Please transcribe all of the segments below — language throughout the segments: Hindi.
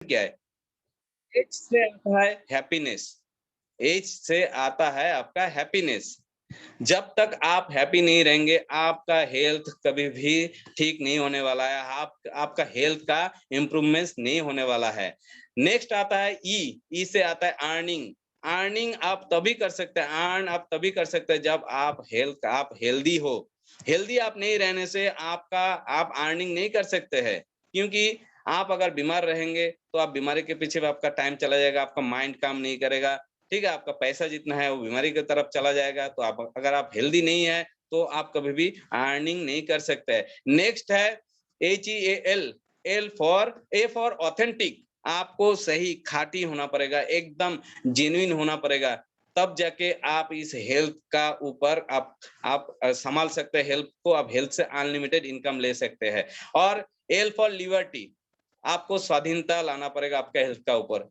क्या है? एच से आता है हैप्पीनेस। एज से आता है आपका हैप्पीनेस। जब तक आप हैप्पी नहीं रहेंगे, आपका हेल्थ कभी भी ठीक नहीं होने वाला है। आपका हेल्थ का इम्प्रूवमेंट नहीं होने वाला है। नेक्स्ट आता है ई। ई से आता है अर्निंग। अर्निंग आप तभी कर सकते हैं, अर्न आप तभी कर सकते हैं जब आप हेल्दी हो। हेल्दी आप नहीं रहने से आप अर्निंग नहीं कर सकते हैं, क्योंकि आप अगर बीमार रहेंगे तो आप बीमारी के पीछे भी आपका टाइम चला जाएगा, आपका माइंड काम नहीं करेगा। ठीक है, आपका पैसा जितना है वो बीमारी की तरफ चला जाएगा। तो आप अगर आप हेल्दी नहीं है तो आप कभी भी अर्निंग नहीं कर सकते हैं। नेक्स्ट है HEAL। A for authentic. आपको सही खाँटी होना पड़ेगा, एकदम जेन्युइन होना पड़ेगा। तब जाके आप इस हेल्थ का ऊपर आप संभाल सकते हैं हेल्थ को। आप हेल्थ से अनलिमिटेड इनकम ले सकते हैं। और एल फॉर लिबर्टी। आपको स्वाधीनता लाना पड़ेगा आपका हेल्थ का ऊपर।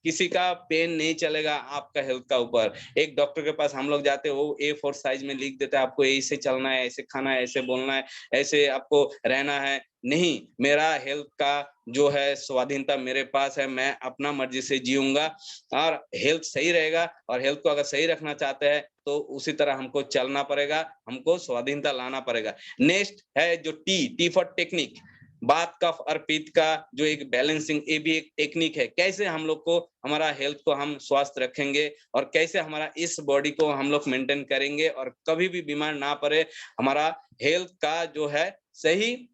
किसी का पेन नहीं चलेगा आपका हेल्थ का ऊपर। एक डॉक्टर के पास हम लोग जाते हैं, वो A4 साइज में लिख देता है, आपको ऐसे चलना है, ऐसे खाना है, ऐसे बोलना है, ऐसे आपको रहना है। नहीं, मेरा हेल्थ का जो है स्वाधीनता मेरे पास है, मैं अपना मर्जी से जीऊंगा। और हेल्थ सही रहेगा, और हेल्थ को अगर सही रखना चाहते हैं तो उसी तरह हमको चलना पड़ेगा, हमको स्वाधीनता लाना पड़ेगा। नेक्स्ट है जो टी फॉर टेक्निक। बात कफ और पित्त का जो एक बैलेंसिंग, ये भी एक टेक्निक है। कैसे हम लोग को हमारा हेल्थ को हम स्वस्थ रखेंगे, और कैसे हमारा इस बॉडी को हम लोग मेंटेन करेंगे और कभी भी बीमार ना पड़े। हमारा हेल्थ का जो है सही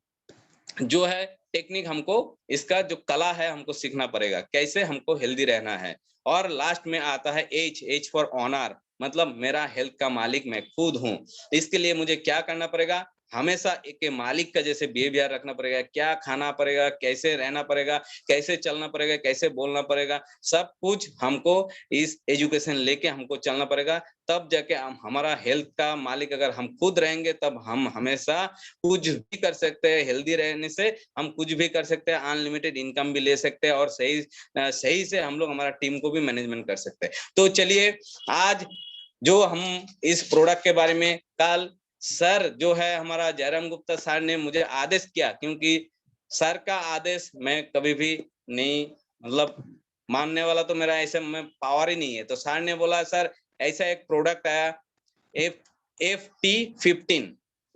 जो है टेक्निक, हमको इसका जो कला है हमको सीखना पड़ेगा, कैसे हमको हेल्दी रहना है। और लास्ट में आता है एच फॉर ऑनर। मतलब मेरा हेल्थ का मालिक मैं खुद हूँ। इसके लिए मुझे क्या करना पड़ेगा? हमेशा एक मालिक का जैसे बिहेवियर रखना पड़ेगा। क्या खाना पड़ेगा, कैसे रहना पड़ेगा, कैसे चलना पड़ेगा, कैसे बोलना पड़ेगा, सब कुछ हमको इस एजुकेशन लेके हमको चलना पड़ेगा। तब जाके हम हमारा हेल्थ का मालिक अगर हम खुद रहेंगे, तब हम हमेशा कुछ भी कर सकते हैं। हेल्दी रहने से हम कुछ भी कर सकते हैं, अनलिमिटेड इनकम भी ले सकते हैं, और सही से हम लोग हमारा टीम को भी मैनेजमेंट कर सकते हैं। तो चलिए, आज जो हम इस प्रोडक्ट के बारे में, कल सर जो है हमारा जयराम गुप्ता सर ने मुझे आदेश किया, क्योंकि सर का आदेश मैं कभी भी नहीं, मतलब मानने वाला तो मेरा ऐसे में पावर ही नहीं है। तो सर ने बोला सर ऐसा एक प्रोडक्ट आया FT15,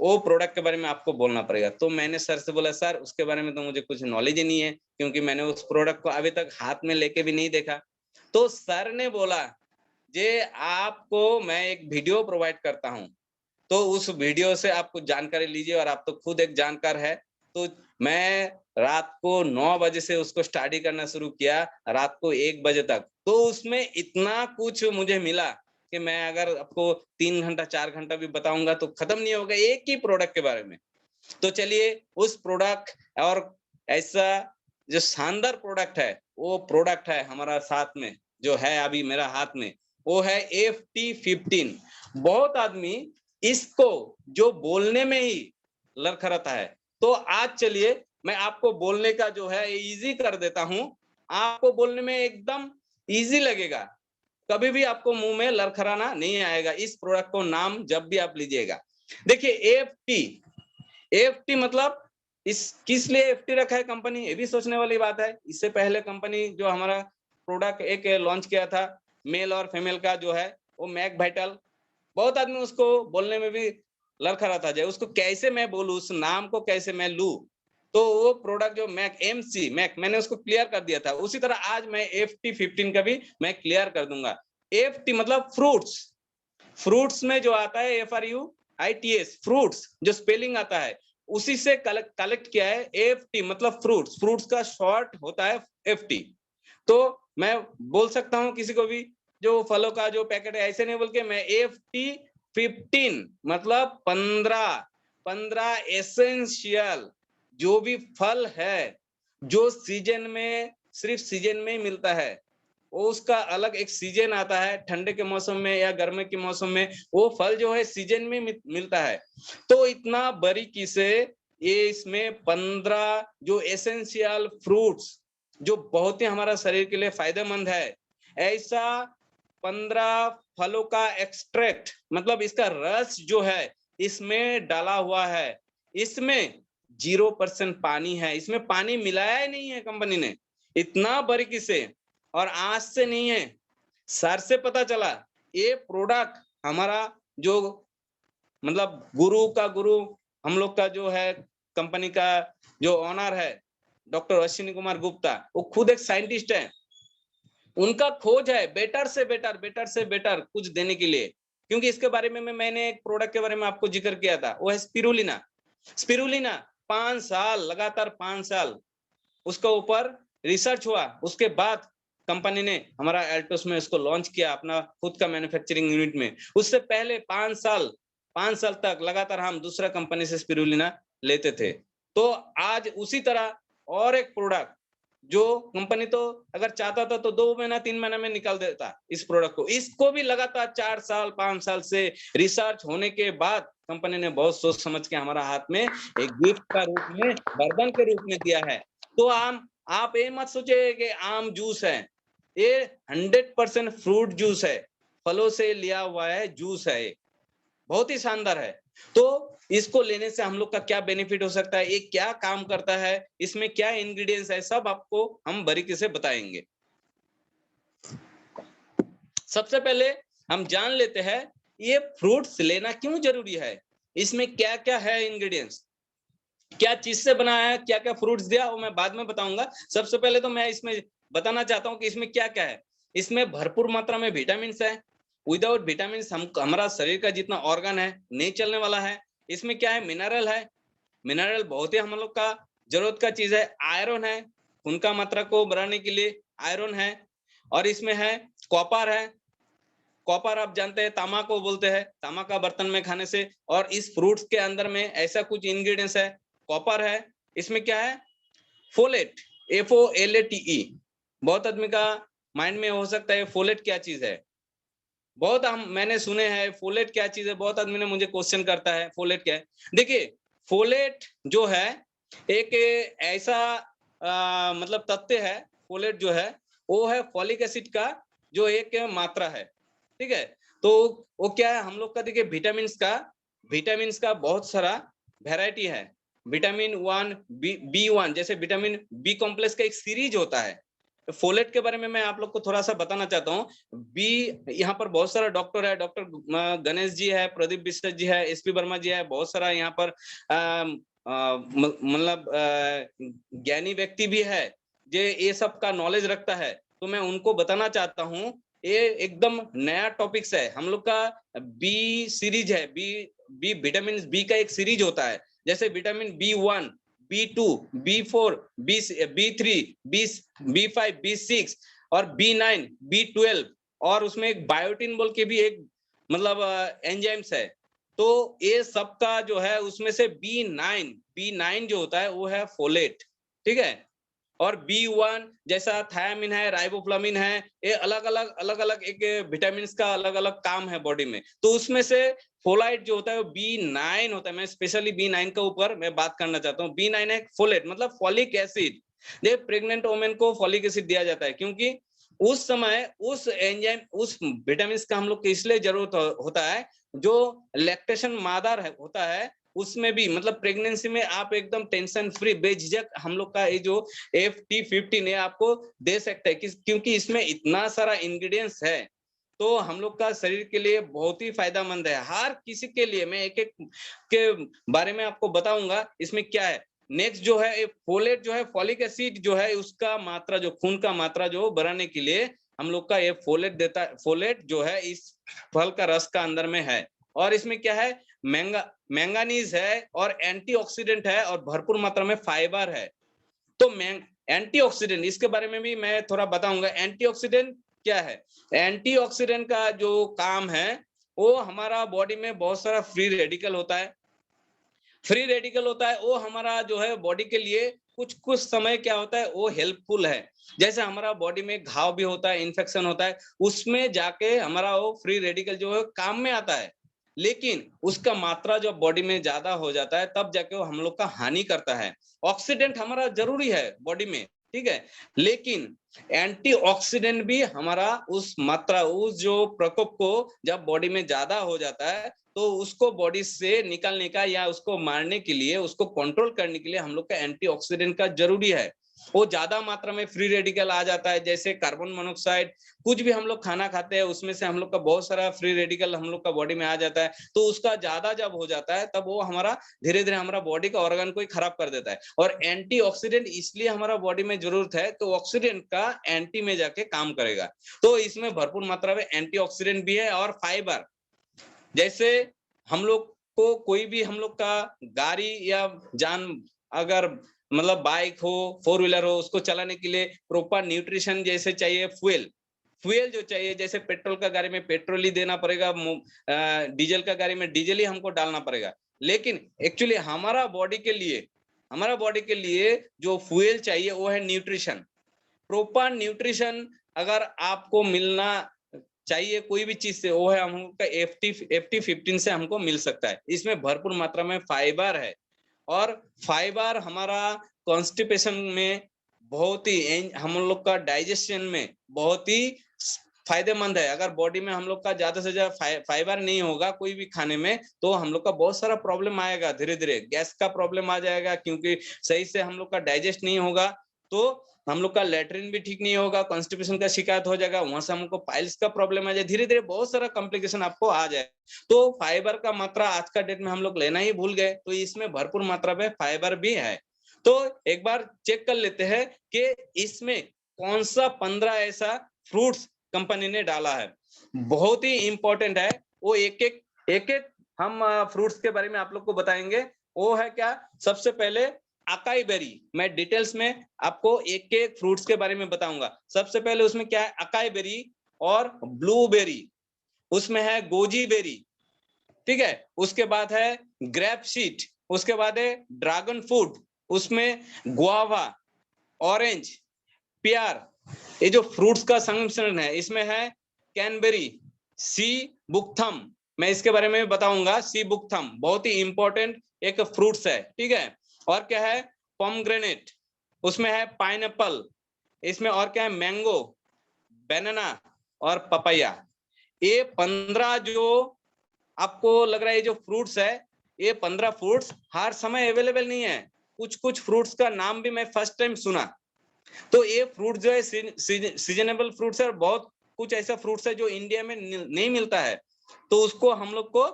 वो प्रोडक्ट के बारे में आपको बोलना पड़ेगा। तो मैंने सर से बोला सर उसके बारे में तो मुझे कुछ नॉलेज ही नहीं है, क्योंकि मैंने उस प्रोडक्ट को अभी तक हाथ में लेके भी नहीं देखा। तो सर ने बोला जे आपको मैं एक वीडियो प्रोवाइड करता हूँ, तो उस वीडियो से आप कुछ जानकारी लीजिए, और आप तो खुद एक जानकार है। तो मैं रात को 9 बजे से उसको स्टडी करना शुरू किया, रात को 1 बजे तक। तो उसमें इतना कुछ मुझे मिला कि मैं अगर आपको 3 घंटा 4 घंटा भी बताऊंगा तो खत्म नहीं होगा एक ही प्रोडक्ट के बारे में। तो चलिए, उस प्रोडक्ट और ऐसा जो शानदार प्रोडक्ट है, वो प्रोडक्ट है हमारा साथ में जो है अभी मेरा हाथ में, वो है FT15। बहुत आदमी इसको जो बोलने में ही लड़खड़ाता है। तो आज चलिए मैं आपको बोलने का जो है इजी कर देता हूं। आपको बोलने में एकदम इजी लगेगा, कभी भी आपको मुंह में लड़खड़ाना नहीं आएगा इस प्रोडक्ट को नाम जब भी आप लीजिएगा। देखिए एएफटी मतलब इस किस लिए एफटी रखा है कंपनी, ये भी सोचने वाली बात है। इससे पहले कंपनी जो हमारा प्रोडक्ट एक लॉन्च किया था मेल और फीमेल का जो है, वो मैक वाइटल। बहुत आदमी उसको बोलने में भी लड़खड़ाता जाए, उसको कैसे मैं बोलूं, उस नाम को कैसे मैं लूं। तो वो प्रोडक्ट जो मैक मैंने उसको क्लियर कर दिया था। उसी तरह आज मैं FT15 का भी मैं क्लियर कर दूंगा। एफटी मतलब फ्रूट्स। फ्रूट्स में जो आता है FRUITS, फ्रूट्स जो स्पेलिंग आता है, उसी से कलेक्ट किया है। एफटी मतलब फ्रूट्स, फ्रूट्स का शॉर्ट होता है FT। तो मैं बोल सकता हूं किसी को भी जो फलों का जो पैकेट है, ऐसे नहीं बोल के मैं FT15 मतलब 15 एसेंशियल जो भी फल है, जो सीजन में सिर्फ सीजन में ही मिलता है, वो उसका अलग एक सीजन आता है, ठंडे के मौसम में या गर्मी के मौसम में वो फल जो है सीजन में मिलता है। तो इतना बारीकी से ये इसमें 15 जो एसेंशियल फ्रूट्स जो बहुत ही हमारा शरीर के लिए फायदेमंद है, ऐसा 15 फलों का एक्सट्रैक्ट मतलब इसका रस जो है इसमें डाला हुआ है। इसमें 0% पानी है, इसमें पानी मिलाया ही नहीं है कंपनी ने। इतना बारीकी से, और आज से नहीं है, सर से पता चला ये प्रोडक्ट हमारा जो मतलब गुरु का गुरु हम लोग का जो है कंपनी का जो ओनर है डॉक्टर अश्विनी कुमार गुप्ता, वो खुद एक साइंटिस्ट है। उनका खोज है बेटर से बेटर, बेटर से बेटर कुछ देने के लिए। क्योंकि इसके बारे में मैंने एक प्रोडक्ट के बारे में आपको जिक्र किया था, वो है स्पिरुलिना। स्पिरुलिना 5 साल लगातार 5 साल उसके ऊपर रिसर्च हुआ, उसके बाद कंपनी ने हमारा एल्टोस में इसको लॉन्च किया अपना खुद का मैन्युफैक्चरिंग यूनिट में। उससे पहले 5 साल तक लगातार हम दूसरा कंपनी से स्पिरुलिना लेते थे। तो आज उसी तरह और एक प्रोडक्ट जो कंपनी तो अगर चाहता था तो 2 महीना 3 महीना में निकाल देता इस प्रोडक्ट को, इसको भी लगातार 4 साल 5 साल से रिसर्च होने के बाद कंपनी ने बहुत सोच समझ के हमारा हाथ में एक गिफ्ट का रूप में, वरदान के रूप में दिया है। तो आप ये मत सोचिए कि आम जूस है, ये 100% फ्रूट जूस है, फलों से लिया हुआ है जूस है, बहुत ही शानदार है। तो इसको लेने से हम लोग का क्या बेनिफिट हो सकता है, ये क्या काम करता है, इसमें क्या इंग्रेडिएंट्स है, सब आपको हम बारीकी से बताएंगे। सबसे पहले हम जान लेते हैं ये फ्रूट्स लेना क्यों जरूरी है, इसमें क्या क्या है इंग्रेडिएंट्स, क्या चीज से बना है, क्या क्या फ्रूट्स दिया, वो मैं बाद में बताऊंगा। सबसे पहले तो मैं इसमें बताना चाहता हूँ कि इसमें क्या क्या है। इसमें भरपूर मात्रा में विटामिन है। विदाउट विटामिन हमारा शरीर का जितना ऑर्गन है नहीं चलने वाला है। इसमें क्या है, मिनरल है, मिनरल बहुत ही हम लोग का जरूरत का चीज है। आयरन है, खून का मात्रा को बढ़ाने के लिए आयरन है। और इसमें है कॉपर है, कॉपर आप जानते हैं तामा को बोलते हैं, तामा का बर्तन में खाने से। और इस फ्रूट्स के अंदर में ऐसा कुछ इंग्रेडिएंट्स है, कॉपर है। इसमें क्या है, फोलेट, FOLATE। बहुत आदमी का माइंड में हो सकता है फोलेट क्या चीज है, बहुत मैंने सुने हैं फोलेट क्या चीज है, बहुत आदमी ने मुझे क्वेश्चन करता है फोलेट क्या है। देखिए फोलेट जो है एक ऐसा मतलब तथ्य है, फोलेट जो है वो है फॉलिक एसिड का जो एक मात्रा है, ठीक है। तो वो क्या है हम लोग का, देखिए विटामिन का बहुत सारा वेराइटी है। विटामिन 1 B1 जैसे विटामिन बी कॉम्प्लेक्स का एक सीरीज होता है। फोलेट के बारे में मैं आप लोग को थोड़ा सा बताना चाहता हूँ। बी, यहाँ पर बहुत सारा डॉक्टर है, डॉक्टर गणेश जी है, प्रदीप बिस्टर जी है, SP वर्मा जी है, बहुत सारा यहाँ पर मतलब ज्ञानी व्यक्ति भी है जो ये सब का नॉलेज रखता है। तो मैं उनको बताना चाहता हूँ ये एकदम नया टॉपिक्स है हम लोग का। बी सीरीज है, बी विटामिन बी का एक सीरीज होता है। जैसे vitamin B1, B2, B4, B3, B5, B6 और B9, B12, और उसमें एक बायोटिन बोल के भी एक मतलब एंजाइम्स है। तो ये सबका जो है उसमें से B9 जो होता है वो है फोलेट, ठीक है। और B1 जैसा थायामिन है, राइबोफ्लाविन है, ये अलग अलग एक विटामिन का अलग अलग काम है बॉडी में। तो उसमें से फोलाइट जो होता है वो B9 होता है। मैं स्पेशली B9 के ऊपर मैं बात करना चाहता हूँ। B9 है फोलेट मतलब फॉलिक एसिड। ये प्रेग्नेंट वुमेन को फॉलिक एसिड दिया जाता है क्योंकि उस समय उस एंजाइम उस विटामिन का हम लोग को इसलिए जरूरत होता है, जो लैक्टेशन मादर होता है उसमें भी, मतलब प्रेगनेंसी में आप एकदम टेंशन फ्री बेझिझक हम लोग का ये जो FT15 है आपको दे सकता है, क्योंकि इसमें इतना सारा इंग्रेडिएंट्स है। तो हम लोग का शरीर के लिए बहुत ही फायदेमंद है, हर किसी के लिए। मैं एक एक के बारे में आपको बताऊंगा इसमें क्या है। नेक्स्ट जो है फोलेट जो है, फॉलिक एसिड जो है उसका मात्रा, जो खून का मात्रा जो बढ़ाने के लिए हम लोग का ये फोलेट देता है। फोलेट जो है इस फल का रस का अंदर में है। और इसमें क्या है, मैंगानीज है और एंटीऑक्सीडेंट है और भरपूर मात्रा में फाइबर है। तो एंटीऑक्सीडेंट इसके बारे में भी मैं थोड़ा बताऊंगा। एंटीऑक्सीडेंट क्या है, एंटीऑक्सीडेंट का जो काम है वो हमारा बॉडी में बहुत सारा फ्री रेडिकल होता है। फ्री रेडिकल होता है वो हमारा जो है बॉडी के लिए कुछ कुछ समय क्या होता है वो हेल्पफुल है। जैसे हमारा बॉडी में घाव भी होता है, इन्फेक्शन होता है, उसमें जाके हमारा वो फ्री रेडिकल जो है काम में आता है। लेकिन उसका मात्रा जब बॉडी में ज्यादा हो जाता है तब जाके वो हम लोग का हानि करता है। ऑक्सीडेंट हमारा जरूरी है बॉडी में, ठीक है, लेकिन एंटीऑक्सीडेंट भी हमारा उस मात्रा, उस जो प्रकोप को जब बॉडी में ज्यादा हो जाता है तो उसको बॉडी से निकालने का या उसको मारने के लिए, उसको कंट्रोल करने के लिए हम लोग का एंटीऑक्सीडेंट का जरूरी है। वो ज्यादा मात्रा में फ्री रेडिकल आ जाता है, जैसे कार्बन मोनोऑक्साइड, कुछ भी हम लोग खाना खाते हैं उसमें से हम लोग का बहुत सारा फ्री रेडिकल हम लोग का बॉडी में आ जाता है। तो उसका ज्यादा जब हो जाता है तब वो हमारा धीरे धीरे हमारा बॉडी का ऑर्गन को ही खराब कर देता है। और एंटीऑक्सीडेंट इसलिए हमारा बॉडी में जरूरत है कि ऑक्सीडेंट का एंटी में जाके काम करेगा। तो इसमें भरपूर मात्रा में एंटीऑक्सीडेंट भी है। और फाइबर, जैसे हम लोग को कोई भी हम लोग का गाड़ी या जान, अगर मतलब बाइक हो, फोर व्हीलर हो, उसको चलाने के लिए प्रॉपर न्यूट्रिशन जैसे चाहिए, फ्यूल जो चाहिए, जैसे पेट्रोल का गाड़ी में पेट्रोल ही देना पड़ेगा, डीजल का गाड़ी में डीजल ही हमको डालना पड़ेगा। लेकिन एक्चुअली हमारा बॉडी के लिए जो फ्यूल चाहिए वो है न्यूट्रिशन। प्रॉपर न्यूट्रिशन अगर आपको मिलना चाहिए कोई भी चीज से, वो है हमको FT 15 से हमको मिल सकता है। इसमें भरपूर मात्रा में फाइबर है। और फाइबर हमारा कॉन्स्टिपेशन में बहुत ही, हम लोग का डाइजेशन में बहुत ही फायदेमंद है। अगर बॉडी में हम लोग का ज्यादा से ज्यादा फाइबर नहीं होगा कोई भी खाने में, तो हम लोग का बहुत सारा प्रॉब्लम आएगा। धीरे धीरे गैस का प्रॉब्लम आ जाएगा, क्योंकि सही से हम लोग का डाइजेस्ट नहीं होगा तो हम लोग का लेटरिन भी ठीक नहीं होगा, कॉन्स्टिपेशन का शिकायत हो जाएगा, वहां से हमको पाइल्स का प्रॉब्लम आ जाए, धीरे धीरे बहुत सारा कॉम्प्लिकेशन आपको आ जाए। तो फाइबर का मात्रा आज का डेट में हम लोग लेना ही भूल गए, तो इसमें भरपूर मात्रा में फाइबर भी है। तो एक बार चेक कर लेते हैं कि इसमें कौन सा 15 ऐसा फ्रूट्स कंपनी ने डाला है, बहुत ही इंपॉर्टेंट है। वो एक एक हम फ्रूट्स के बारे में आप लोग को बताएंगे। वो है क्या, सबसे पहले अकाई बेरी। मैं डिटेल्स में आपको एक एक फ्रूट्स के बारे में बताऊंगा। सबसे पहले उसमें क्या है, अकाई बेरी और ब्लूबेरी, उसमें है गोजी बेरी, ठीक है। उसके बाद है ग्रेप सीड, उसके बाद है ड्रैगन फ्रूट, उसमें गुआवा, ऑरेंज, पियर। ये जो फ्रूट्स का संमिश्रण है, इसमें है कैनबेरी, सी बुकथम, मैं इसके बारे में बताऊंगा। सी बुकथम बहुत ही इंपॉर्टेंट एक फ्रूट्स है, ठीक है। और क्या है, पोमग्रेनेट, उसमें है पाइनएप्पल, इसमें और क्या है, मैंगो, बनाना और पपाया। ये 15 जो आपको लग रहा है ये जो फ्रूट्स है, ये 15 फ्रूट्स हर समय अवेलेबल नहीं है। कुछ कुछ फ्रूट्स का नाम भी मैं फर्स्ट टाइम सुना। तो ये फ्रूट जो है सीजनेबल फ्रूट्स है, और बहुत कुछ ऐसा फ्रूट्स है जो इंडिया में नहीं मिलता है, तो उसको हम लोग को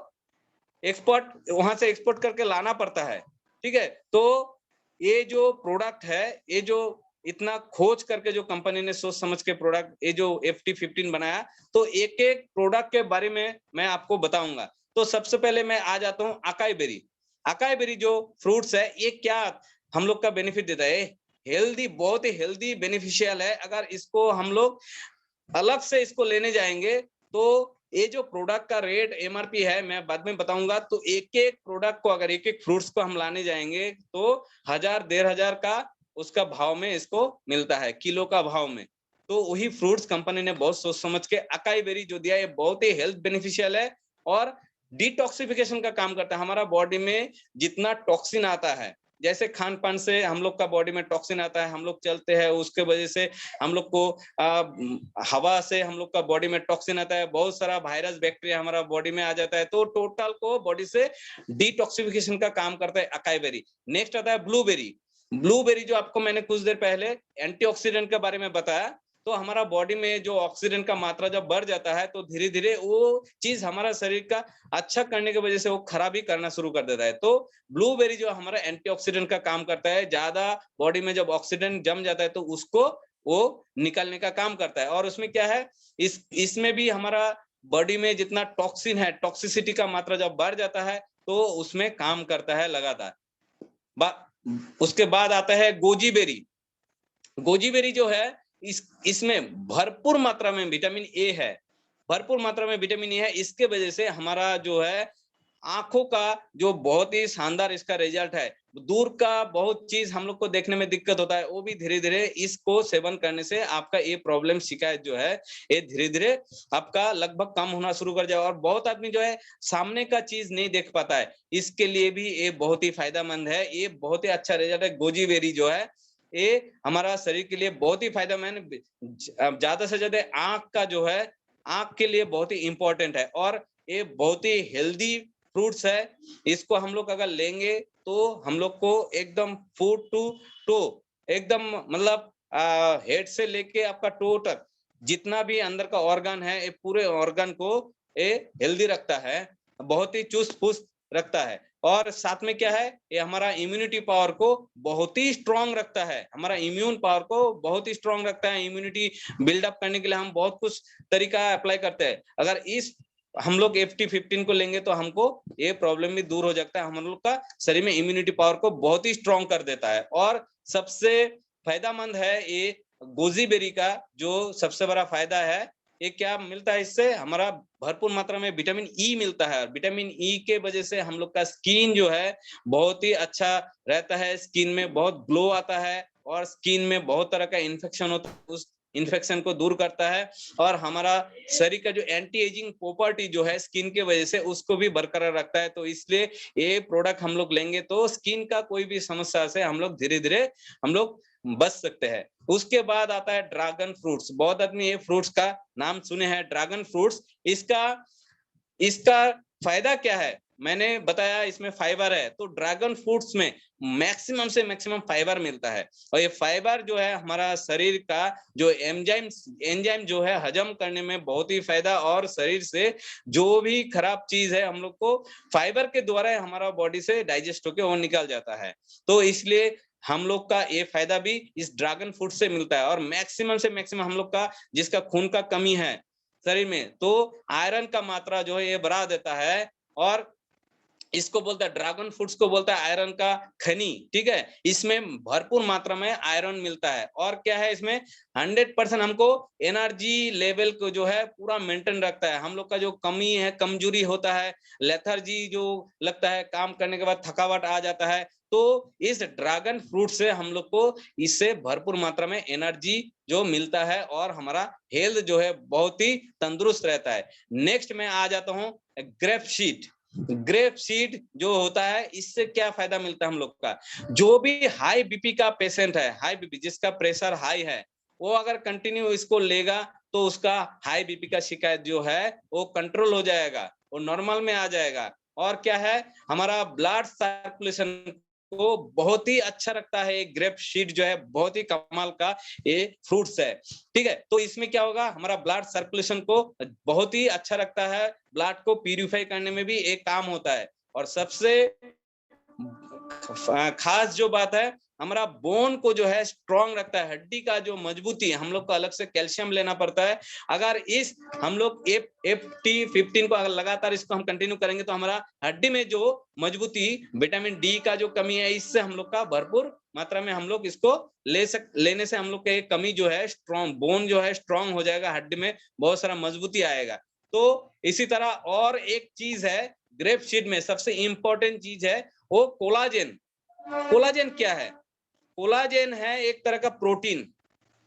वहां से एक्सपोर्ट करके लाना पड़ता है, ठीक है। तो ये जो प्रोडक्ट है, ये जो इतना खोज करके जो कंपनी ने सोच समझ के प्रोडक्ट, ये जो FT 15 बनाया, तो एक एक प्रोडक्ट के बारे में मैं आपको बताऊंगा। तो सबसे पहले मैं आ जाता हूँ अकाई बेरी। अकाई बेरी जो फ्रूट्स है, ये क्या हम लोग का बेनिफिट देता है, हेल्दी, बहुत ही हेल्दी बेनिफिशियल है। अगर इसको हम लोग अलग से इसको लेने जाएंगे तो ये जो प्रोडक्ट का रेट MRP है, मैं बाद में बताऊंगा। तो एक एक प्रोडक्ट को, अगर एक एक फ्रूट्स को हम लाने जाएंगे तो 1000-1500 का उसका भाव में इसको मिलता है, किलो का भाव में। तो वही फ्रूट्स कंपनी ने बहुत सोच समझ के अकाई बेरी जो दिया, ये बहुत ही हेल्थ बेनिफिशियल है और डिटॉक्सिफिकेशन का काम करता है। हमारा बॉडी में जितना टॉक्सिन आता है, जैसे खान पान से हम लोग का बॉडी में टॉक्सिन आता है, हम लोग चलते हैं उसके वजह से हम लोग को हवा से हम लोग का बॉडी में टॉक्सिन आता है, बहुत सारा वायरस बैक्टीरिया हमारा बॉडी में आ जाता है। तो टोटल को बॉडी से डिटॉक्सिफिकेशन का काम करता है अकाई बेरी। नेक्स्ट आता है ब्लूबेरी। ब्लूबेरी जो आपको मैंने कुछ देर पहले एंटीऑक्सीडेंट के बारे में बताया, तो हमारा बॉडी में जो ऑक्सीजन का मात्रा जब बढ़ जाता है, तो धीरे धीरे वो चीज हमारा शरीर का अच्छा करने की वजह से वो खराबी करना शुरू कर देता है। तो ब्लूबेरी जो हमारा एंटीऑक्सीडेंट का काम करता है, ज्यादा बॉडी में जब ऑक्सीडेंट जम जाता है तो उसको वो निकालने का काम करता है। और उसमें क्या है, इसमें भी हमारा बॉडी में जितना टॉक्सिन है, टॉक्सिसिटी का मात्रा जब बढ़ जाता है तो उसमें काम करता है लगातार। उसके बाद आता है गोजी बेरी। गोजी बेरी जो है, इसमें भरपूर मात्रा में विटामिन ए है, भरपूर मात्रा में विटामिन ए है। इसके वजह से हमारा जो है आंखों का जो बहुत ही शानदार इसका रिजल्ट है, दूर का बहुत चीज हम लोग को देखने में दिक्कत होता है, वो भी धीरे धीरे इसको सेवन करने से आपका ये प्रॉब्लम शिकायत जो है, ये धीरे धीरे आपका लगभग कम होना शुरू कर जाएगा। और बहुत आदमी जो है सामने का चीज नहीं देख पाता है, इसके लिए भी ये बहुत ही फायदेमंद है, ये बहुत ही अच्छा रिजल्ट है। गोजी बेरी जो है, ये हमारा शरीर के लिए बहुत ही फायदेमंद, ज्यादा से ज्यादा आंख का जो है, आंख के लिए बहुत ही इंपॉर्टेंट है। और ये बहुत ही हेल्दी फ्रूट्स है। इसको हम लोग अगर लेंगे तो हम लोग को एकदम फूड टू टो एकदम मतलब हेड से लेके आपका टो तक जितना भी अंदर का ऑर्गन है, ये पूरे ऑर्गन को ये हेल्दी रखता है, बहुत ही चुस्त पुस्त रखता है। और साथ में क्या है, ये हमारा इम्यूनिटी पावर को बहुत ही स्ट्रांग रखता है, हमारा इम्यून पावर को बहुत ही स्ट्रांग रखता है। इम्यूनिटी बिल्डअप करने के लिए हम बहुत कुछ तरीका अप्लाई करते हैं। अगर इस हम लोग FT15 को लेंगे तो हमको ये प्रॉब्लम भी दूर हो जाता है, हम लोग का शरीर में इम्यूनिटी पावर को बहुत ही स्ट्रांग कर देता है। और सबसे फायदेमंद है ये गोजी बेरी का, जो सबसे बड़ा फायदा है, ये क्या मिलता है इससे, हमारा भरपूर मात्रा में विटामिन ई मिलता है। और विटामिन ई के वजह से हम लोग का स्किन जो है बहुत ही अच्छा रहता है, स्किन में बहुत ग्लो आता है, और स्किन में बहुत तरह का इन्फेक्शन होता है, उस इन्फेक्शन को दूर करता है। और हमारा शरीर का जो एंटी एजिंग प्रॉपर्टी जो है स्किन के वजह से, उसको भी बरकरार रखता है। तो इसलिए ये प्रोडक्ट हम लोग लेंगे तो स्किन का कोई भी समस्या से हम लोग धीरे धीरे हम लोग बच सकते हैं। उसके बाद आता है ड्रैगन फ्रूट्स। बहुत आदमी ये फ्रूट्स का नाम सुने हैं, ड्रैगन फ्रूट्स। इसका इसका फायदा क्या है, मैंने बताया इसमें फाइबर है, तो ड्रैगन फ्रूट्स में मैक्सिमम से मैक्सिमम फाइबर मिलता है। और ये फाइबर जो है हमारा शरीर का जो एंजाइम जो है हजम करने में बहुत ही फायदा, और शरीर से जो भी खराब चीज है हम लोग को फाइबर के द्वारा हमारा बॉडी से डाइजेस्ट होके वो निकल जाता है। तो इसलिए हम लोग का ये फायदा भी इस ड्रैगन फ्रूट से मिलता है। और मैक्सिमम से मैक्सिमम हम लोग का जिसका खून का कमी है शरीर में, तो आयरन का मात्रा जो है ये बढ़ा देता है। और इसको बोलता है, ड्रैगन फ्रूट्स को बोलता है आयरन का खनी, ठीक है। इसमें भरपूर मात्रा में आयरन मिलता है। और क्या है, इसमें 100% हमको एनर्जी लेवल को जो है पूरा मेंटेन रखता है। हम लोग का जो कमी है, कमजोरी होता है, लेथर्जी जो लगता है, काम करने के बाद थकावट आ जाता है, तो इस ड्रैगन फ्रूट से हम लोग को इससे भरपूर मात्रा में एनर्जी जो मिलता है, और हमारा हेल्थ जो है बहुत ही तंदुरुस्त रहता है। नेक्स्ट मैं आ जाता हूँ ग्रेप सीड। ग्रेप सीड जो होता है, इससे क्या फायदा मिलता है हम लोग का, जो भी हाई बीपी का पेशेंट है, हाई बीपी जिसका प्रेशर हाई है, वो अगर कंटिन्यू इसको लेगा तो उसका हाई बीपी का शिकायत जो है वो कंट्रोल हो जाएगा, वो नॉर्मल में आ जाएगा। और क्या है, हमारा ब्लड सर्कुलेशन को बहुत ही अच्छा रखता है। ग्रेप सीड जो है बहुत ही कमाल का ये फ्रूट्स है, ठीक है। तो इसमें क्या होगा, हमारा ब्लड सर्कुलेशन को बहुत ही अच्छा रखता है, ब्लड को प्यूरिफाई करने में भी एक काम होता है। और सबसे खास जो बात है, हमारा बोन को जो है स्ट्रांग रखता है, हड्डी का जो मजबूती है, हम लोग को अलग से कैल्शियम लेना पड़ता है। अगर इस हम लोग FT15 को अगर लगातार इसको हम कंटिन्यू करेंगे तो हमारा हड्डी में जो मजबूती, विटामिन डी का जो कमी है, इससे हम लोग का भरपूर मात्रा में हम लोग इसको लेने से हम लोग के कमी जो है, स्ट्रॉन्ग बोन जो है स्ट्रांग हो जाएगा, हड्डी में बहुत सारा मजबूती आएगा। तो इसी तरह और एक चीज है ग्रेप सीड में, सबसे इंपॉर्टेंट चीज है वो कोलाजेन। कोलाजेन क्या है, कोलाजेन है एक तरह का प्रोटीन।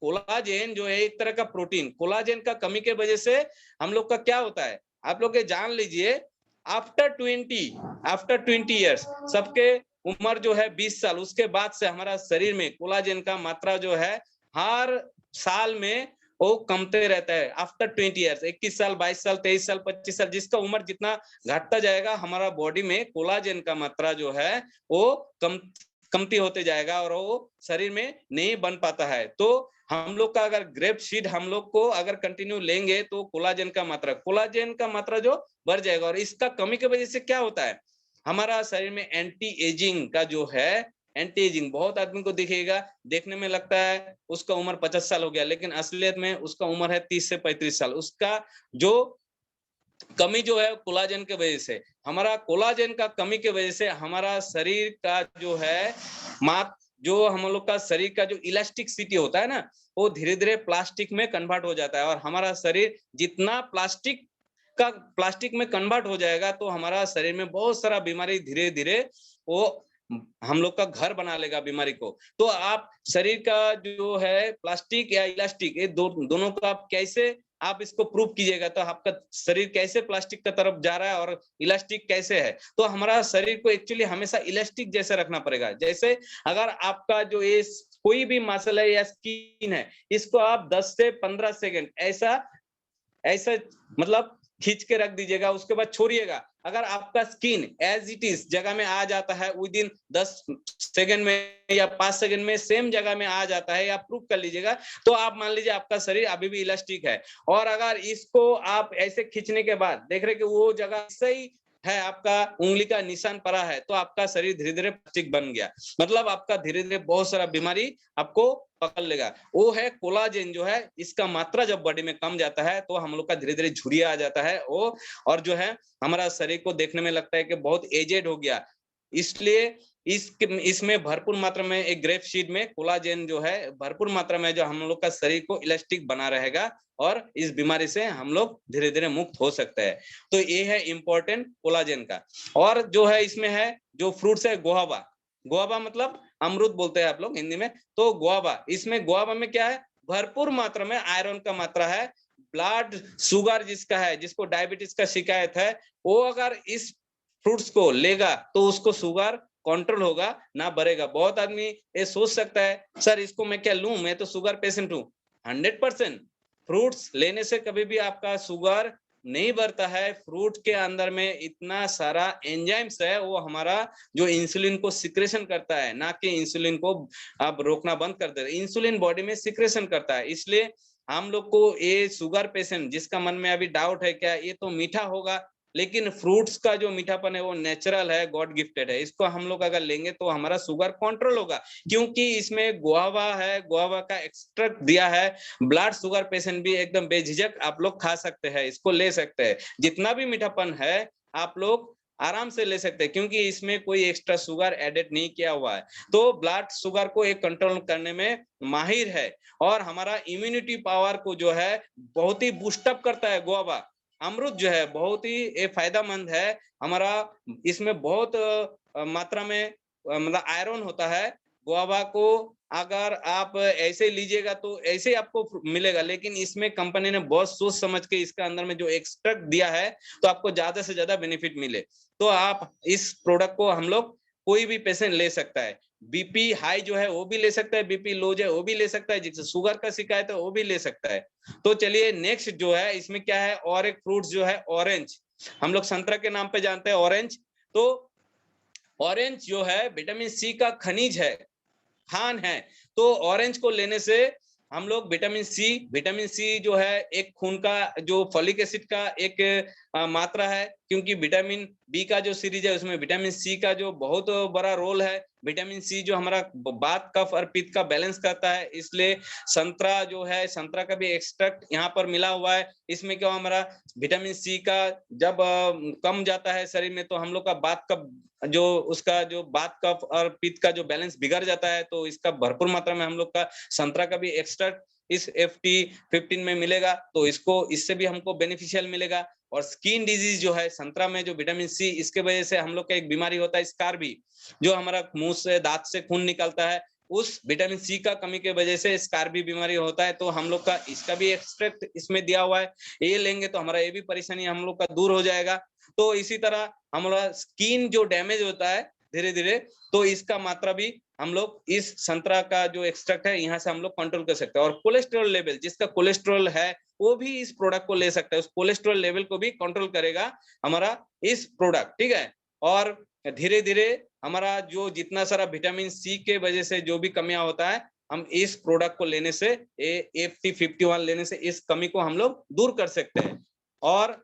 कोलाजेन जो है एक तरह का प्रोटीन, कोलाजेन का कमी के वजह से हम लोग का क्या होता है, आप लोग ये जान लीजिए, आफ्टर 20 ईयर्स, सबके उम्र जो है 20 साल, उसके बाद से हमारा शरीर में कोलाजेन का मात्रा जो है हर साल में वो कमते रहता है। आफ्टर 20 ईयर्स, 21 साल, 22 साल, 23 साल, 25 साल, जिसका उम्र जितना घटता जाएगा, हमारा बॉडी में कोलाजेन का मात्रा जो है वो कमती होते जाएगा, और वो शरीर में नहीं बन पाता है। तो हम लोग का अगर ग्रेप सीड हम लोग को अगर कंटिन्यू लेंगे तो कोलाजेन का मात्रा जो बढ़ जाएगा। और इसका कमी की वजह से क्या होता है, हमारा शरीर में एंटी एजिंग का जो है, एंटी एजिंग बहुत आदमी को दिखेगा, देखने में लगता है उसका उम्र 50 साल हो गया, लेकिन असलियत में उसका उम्र है 30 से 35 साल। उसका जो कमी जो है कोलाजन के वजह से, हमारा कोलाजन का कमी के वजह से हमारा शरीर का जो है जो हम लोग का शरीर का जो इलास्टिसिटी होता है ना, वो धीरे धीरे प्लास्टिक में कन्वर्ट हो जाता है। और हमारा शरीर जितना प्लास्टिक में कन्वर्ट हो जाएगा, तो हमारा शरीर में बहुत सारा बीमारी धीरे धीरे वो हम लोग का घर बना लेगा बीमारी को। तो आप शरीर का जो है प्लास्टिक या इलास्टिक, ये दोनों का आप कैसे आप इसको प्रूव कीजिएगा, तो आपका शरीर कैसे प्लास्टिक का तरफ जा रहा है और इलास्टिक कैसे है। तो हमारा शरीर को एक्चुअली हमेशा इलास्टिक जैसे रखना पड़ेगा। जैसे अगर आपका जो ये कोई भी मसल है या स्किन है, इसको आप 10 से 15 सेकंड ऐसा ऐसा मतलब खींच के रख दीजिएगा, उसके बाद छोड़िएगा, अगर आपका स्किन एज इट इज जगह में आ जाता है विद इन 10 सेकंड में या 5 सेकंड में सेम जगह में आ जाता है, या प्रूव कर लीजिएगा, तो आप मान लीजिए आपका शरीर अभी भी इलास्टिक है। और अगर इसको आप ऐसे खींचने के बाद देख रहे कि वो जगह सही है, आपका उंगली का निशान पड़ा है, तो आपका शरीर धीरे धीरे प्लास्टिक बन गया, मतलब आपका धीरे धीरे बहुत सारा बीमारी आपको पकड़ लेगा। वो है कोलाजेन जो है, इसका मात्रा जब बॉडी में कम जाता है तो हम लोग का धीरे धीरे झुर्रियां आ जाता है वो, और जो है हमारा शरीर को देखने में लगता है कि बहुत एजेड हो गया। इसलिए इसमें भरपूर मात्रा में एक ग्रेप सीड में कोलाजेन जो है भरपूर मात्रा में, जो हम लोग का शरीर को इलास्टिक बना रहेगा, और इस बीमारी से हम लोग धीरे धीरे मुक्त हो सकते हैं। तो ये है इंपॉर्टेंट कोलाजेन का। और जो है इसमें है जो फ्रूट्स है गुआवा, गुआवा मतलब अमरूद बोलते हैं आप लोग हिंदी में, तो गुआवा, इसमें गुआवा में क्या है, भरपूर मात्रा में आयरन का मात्रा है। ब्लड शुगर जिसका है, जिसको डायबिटीज का शिकायत है, वो अगर इस फ्रूट्स को लेगा तो उसको शुगर कंट्रोल होगा, ना बढ़ेगा। बहुत आदमी ये सोच सकता है सर इसको मैं क्या लूं, मैं तो शुगर पेशेंट हूं। 100% फ्रूट्स लेने से कभी भी आपका शुगर नहीं बढ़ता है। फ्रूट के अंदर में इतना सारा एंजाइम्स है, वो हमारा जो इंसुलिन को सिक्रेशन करता है, ना कि इंसुलिन को आप रोकना बंद कर दे। इंसुलिन बॉडी में सिक्रेशन करता है। इसलिए हम लोग को ये शुगर पेशेंट जिसका मन में अभी डाउट है क्या ये तो मीठा होगा, लेकिन फ्रूट्स का जो मीठापन है वो नेचुरल है, गॉड गिफ्टेड है। इसको हम लोग अगर लेंगे तो हमारा शुगर कंट्रोल होगा, क्योंकि इसमें गुआवा है, गुआवा का एक्सट्रैक्ट दिया है। ब्लड शुगर पेशेंट भी एकदम बेझिझक आप लोग खा सकते हैं, इसको ले सकते हैं। जितना भी मीठापन है आप लोग आराम से ले सकते हैं, क्योंकि इसमें कोई एक्स्ट्रा शुगर एडेड नहीं किया हुआ है। तो ब्लड शुगर को एक कंट्रोल करने में माहिर है, और हमारा इम्यूनिटी पावर को जो है बहुत ही बूस्टअप करता है गुआवा। अमरूद जो है बहुत ही ये फायदेमंद है हमारा, इसमें बहुत मात्रा में मतलब आयरन होता है। गुआवा को अगर आप ऐसे लीजिएगा तो ऐसे ही आपको मिलेगा, लेकिन इसमें कंपनी ने बहुत सोच समझ के इसके अंदर में जो एक्सट्रैक्ट दिया है, तो आपको ज्यादा से ज्यादा बेनिफिट मिले। तो आप इस प्रोडक्ट को हम लोग कोई भी पेशेंट ले सकता है। बीपी हाई जो है वो भी ले सकता है, बीपी लो जो है वो भी ले सकता है, जिससे शुगर का शिकायत है वो भी ले सकता है। तो चलिए नेक्स्ट जो है इसमें क्या है, और एक फ्रूट जो है ऑरेंज, हम लोग संतरा के नाम पे जानते हैं ऑरेंज। तो ऑरेंज जो है विटामिन सी का खनिज है, खान है। तो ऑरेंज को लेने से हम लोग विटामिन सी जो है एक खून का जो फॉलिक एसिड का एक मात्रा है, क्योंकि विटामिन बी का जो सीरीज है उसमें विटामिन सी का जो बहुत बड़ा रोल है। विटामिन सी जो हमारा वात कफ और पित्त का बैलेंस करता है, इसलिए संतरा जो है, संतरा का भी एक्सट्रैक्ट यहाँ पर मिला हुआ है। इसमें क्या हमारा विटामिन सी का जब कम जाता है शरीर में, तो हम लोग का वात कफ जो उसका जो वात कफ और पित्त का जो बैलेंस बिगड़ जाता है, तो इसका भरपूर मात्रा में हम लोग का संतरा का भी एक्सट्रैक्ट इस FT15 में मिलेगा, तो इससे भी हमको बेनिफिशियल मिलेगा। और स्किन डिजीज जो है संतरा में जो विटामिन सी, इसके वजह से हम लोग का एक बीमारी होता है स्कारबी, जो हमारा मुंह से दांत से खून निकलता है, उस विटामिन सी का कमी के वजह से स्कारबी बीमारी होता है। तो हम लोग का इसका भी एक्सट्रैक्ट इसमें दिया हुआ है, ये लेंगे तो हमारा ये भी परेशानी हम लोग का दूर हो जाएगा। तो इसी तरह हमारा स्किन जो डैमेज होता है धीरे धीरे, तो इसका मात्रा भी हम लोग इस संतरा का जो एक्सट्रैक्ट है यहाँ से हम लोग कंट्रोल कर सकते हैं। और कोलेस्ट्रॉल लेवल, जिसका कोलेस्ट्रॉल है वो भी इस प्रोडक्ट को ले सकता है, उस कोलेस्ट्रॉल लेवल को भी कंट्रोल करेगा हमारा इस प्रोडक्ट, ठीक है। और धीरे धीरे हमारा जो जितना सारा विटामिन सी के वजह से जो भी कमियां होता है, हम इस प्रोडक्ट को लेने से, FT51 लेने से इस कमी को हम लोग दूर कर सकते हैं। और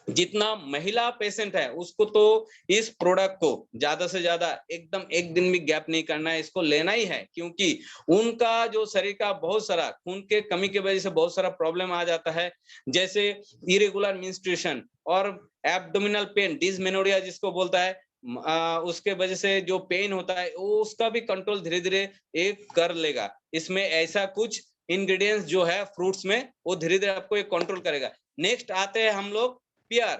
जितना महिला पेशेंट है उसको तो इस प्रोडक्ट को ज्यादा से ज्यादा एकदम एक दिन भी गैप नहीं करना है, इसको लेना ही है, क्योंकि उनका जो शरीर का बहुत सारा खून के कमी की वजह से बहुत सारा प्रॉब्लम आ जाता है, जैसे इरेगुलर मेंस्ट्रुएशन और एब्डोमिनल पेन, डिसमेनोरिया जिसको बोलता है, उसके वजह से जो पेन होता है वो उसका भी कंट्रोल धीरे धीरे एक कर लेगा। इसमें ऐसा कुछ इंग्रेडिएंट्स जो है फ्रूट्स में, वो धीरे धीरे आपको एक कंट्रोल करेगा। नेक्स्ट आते हैं हम लोग पियर।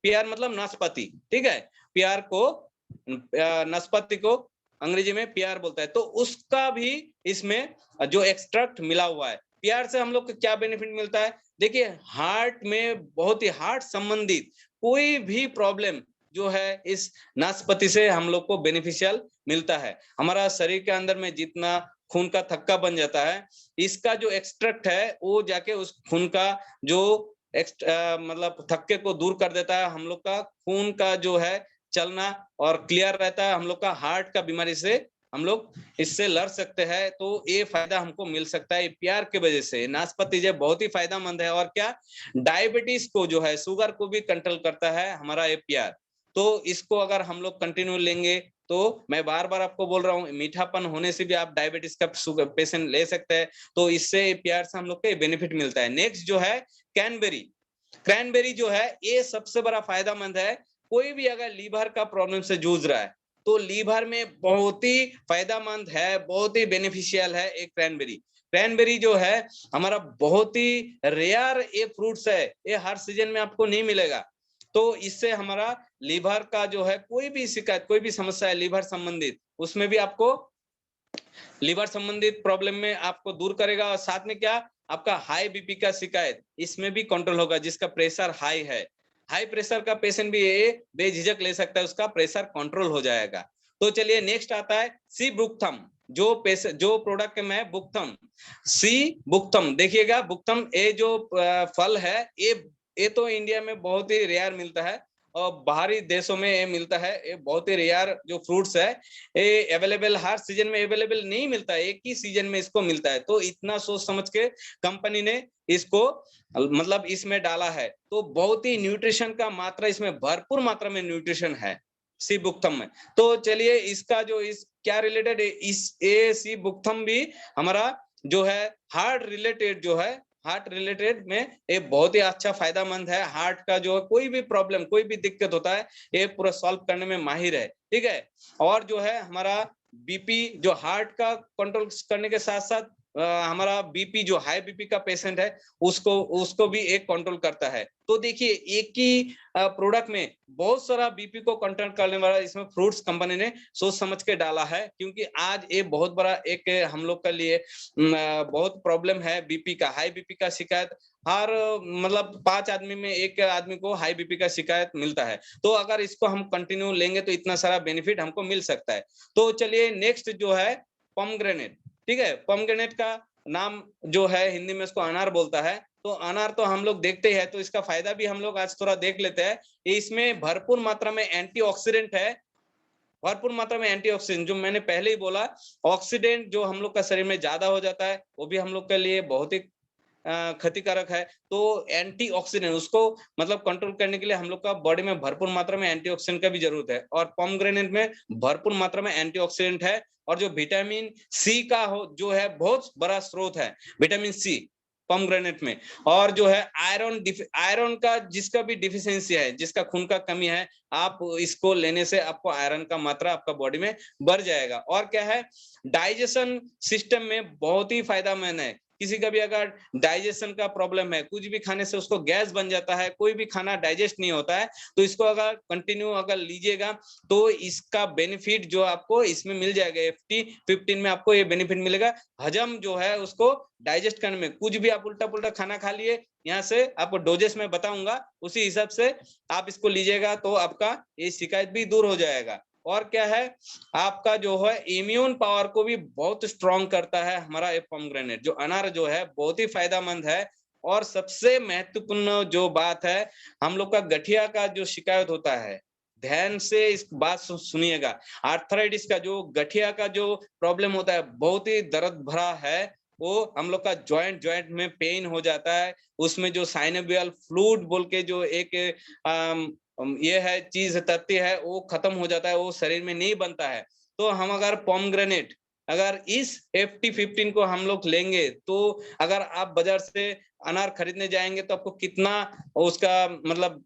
पियर मतलब नाशपाती, ठीक है। पियर को नाशपाती को अंग्रेजी में पियर बोलता है, तो उसका भी इसमें जो एक्सट्रैक्ट मिला हुआ है। पियर से हम लोग को क्या बेनिफिट मिलता है, देखिए हार्ट में बहुत ही हार्ट संबंधित कोई भी प्रॉब्लम जो है इस नाशपाती से हम लोग को बेनिफिशियल मिलता है। हमारा शरीर के अंदर में जितना खून का थक्का बन जाता है, इसका जो एक्सट्रैक्ट है वो जाके उस खून का जो मतलब थक्के को दूर कर देता है, हम लोग का खून का जो है चलना और क्लियर रहता है, हम लोग का हार्ट का बीमारी से हम लोग इससे लड़ सकते हैं। तो ये फायदा हमको मिल सकता है प्यार की वजह से। नाशपाती जो बहुत ही फायदेमंद है। और क्या, डायबिटीज को जो है, शुगर को भी कंट्रोल करता है हमारा ये प्यार। तो इसको अगर हम लोग कंटिन्यू लेंगे, तो मैं बार बार आपको बोल रहा हूँ, मीठापन होने से भी आप डायबिटीज का शुगर पेशेंट ले सकते हैं। तो इससे प्यार से हम लोग को बेनिफिट मिलता है। नेक्स्ट जो है क्रैनबेरी। क्रैनबेरी जो है ये सबसे बड़ा फायदेमंद है। कोई भी अगर लीवर का प्रॉब्लम से जूझ रहा है, तो लीवर में बहुत ही फायदेमंद है, बहुत ही बेनिफिशियल है एक क्रैनबेरी। क्रैनबेरी जो है हमारा बहुत ही रेयर ये फ्रूट्स है, ये हर सीजन में आपको नहीं मिलेगा। तो इससे हमारा लीवर का जो है कोई भी शिकायत, कोई भी समस्या है लीवर संबंधित, उसमें भी आपको लीवर संबंधित प्रॉब्लम में आपको दूर करेगा। और साथ में क्या, आपका हाई बीपी का शिकायत इसमें भी कंट्रोल होगा। जिसका प्रेशर हाई है, हाई प्रेशर का पेशेंट भी ये बेझिझक ले सकता है, उसका प्रेशर कंट्रोल हो जाएगा। तो चलिए नेक्स्ट आता है सी बुकथम। जो प्रोडक्ट में है बुकथम, सी बुकथम, देखिएगा बुकथम ये जो फल है, ये तो इंडिया में बहुत ही रेयर मिलता है और बाहरी देशों में ये मिलता है। ये बहुत ही रेयर जो फ्रूट्स है, ये अवेलेबल हर सीजन में अवेलेबल नहीं मिलता है, एक ही सीजन में इसको मिलता है। तो इतना सोच समझ के कंपनी ने इसको मतलब इसमें डाला है। तो बहुत ही न्यूट्रिशन का मात्रा इसमें, भरपूर मात्रा में न्यूट्रिशन है सी बुकथम में। तो चलिए इसका जो इस क्या रिलेटेड है, इस ए सी बुकथम भी हमारा जो है हार्ट रिलेटेड में ये बहुत ही अच्छा फायदेमंद है। हार्ट का जो कोई भी प्रॉब्लम, कोई भी दिक्कत होता है, ये पूरा सॉल्व करने में माहिर है। ठीक है। और जो है हमारा बीपी, जो हार्ट का कंट्रोल करने के साथ साथ हमारा बीपी, जो हाई बीपी का पेशेंट है, उसको भी एक कंट्रोल करता है। तो देखिए एक ही प्रोडक्ट में बहुत सारा बीपी को कंट्रोल करने वाला इसमें फ्रूट्स कंपनी ने सोच समझ के डाला है। क्योंकि आज ये बहुत बड़ा एक हम लोग के लिए बहुत प्रॉब्लम है बीपी का, हाई बीपी का शिकायत हर मतलब 5 आदमी में एक आदमी को हाई बीपी का शिकायत मिलता है। तो अगर इसको हम कंटिन्यू लेंगे तो इतना सारा बेनिफिट हमको मिल सकता है। तो चलिए नेक्स्ट जो है पोमग्रेनेट। ठीक है, पोमग्रेनेट का नाम जो है हिंदी में इसको अनार बोलता है। तो अनार तो हम लोग देखते हैं, तो इसका फायदा भी हम लोग आज थोड़ा देख लेते हैं। इसमें भरपूर मात्रा में एंटीऑक्सीडेंट है, भरपूर मात्रा में एंटीऑक्सीडेंट, जो मैंने पहले ही बोला, ऑक्सीडेंट जो हम लोग का शरीर में ज्यादा हो जाता है वो भी हम लोग के लिए बहुत ही क्षतिकारक है। तो एंटीऑक्सीडेंट उसको मतलब कंट्रोल करने के लिए हम लोग का बॉडी में भरपूर मात्रा में एंटीऑक्सीडेंट का भी जरूरत है। और पोमग्रेनेट में भरपूर मात्रा में एंटीऑक्सीडेंट है। और जो विटामिन सी का हो जो है बहुत बड़ा स्रोत है विटामिन सी पोमग्रेनेट में। और जो है आयरन का जिसका भी डिफिशियंसी है, जिसका खून का कमी है, आप इसको लेने से आपको आयरन का मात्रा आपका बॉडी में बढ़ जाएगा। और क्या है, डाइजेशन सिस्टम में बहुत ही फायदेमंद है। किसी का भी अगर डाइजेशन का प्रॉब्लम है, कुछ भी खाने से उसको गैस बन जाता है, कोई भी खाना डाइजेस्ट नहीं होता है, तो इसको अगर कंटिन्यू अगर लीजिएगा तो इसका बेनिफिट जो आपको इसमें मिल जाएगा। FT15 में आपको ये बेनिफिट मिलेगा। हजम जो है उसको डाइजेस्ट करने में, कुछ भी आप उल्टा पुल्टा खाना खा लिए, यहाँ से आपको डोजेस में बताऊंगा, उसी हिसाब से आप इसको लीजिएगा तो आपका ये शिकायत भी दूर हो जाएगा। और क्या है, आपका जो है इम्यून पावर को भी बहुत स्ट्रॉन्ग करता है हमारा ये पोमग्रेनेट, जो अनार जो है बहुत ही फायदेमंद है। और सबसे महत्वपूर्ण जो बात है, हम लोग का गठिया का जो शिकायत होता है, ध्यान से इस बात सुनिएगा, आर्थराइटिस का जो गठिया का जो प्रॉब्लम होता है बहुत ही दर्द भरा है। वो हम लोग का जॉइंट में पेन हो जाता है, उसमें जो साइनोवियल फ्लूइड बोल के जो एक ये है चीज तथ्य है, वो खत्म हो जाता है, वो शरीर में नहीं बनता है। तो हम अगर पोमग्रेनेट, अगर इस FT15 को हम लोग लेंगे, तो अगर आप बाजार से अनार खरीदने जाएंगे तो आपको कितना उसका मतलब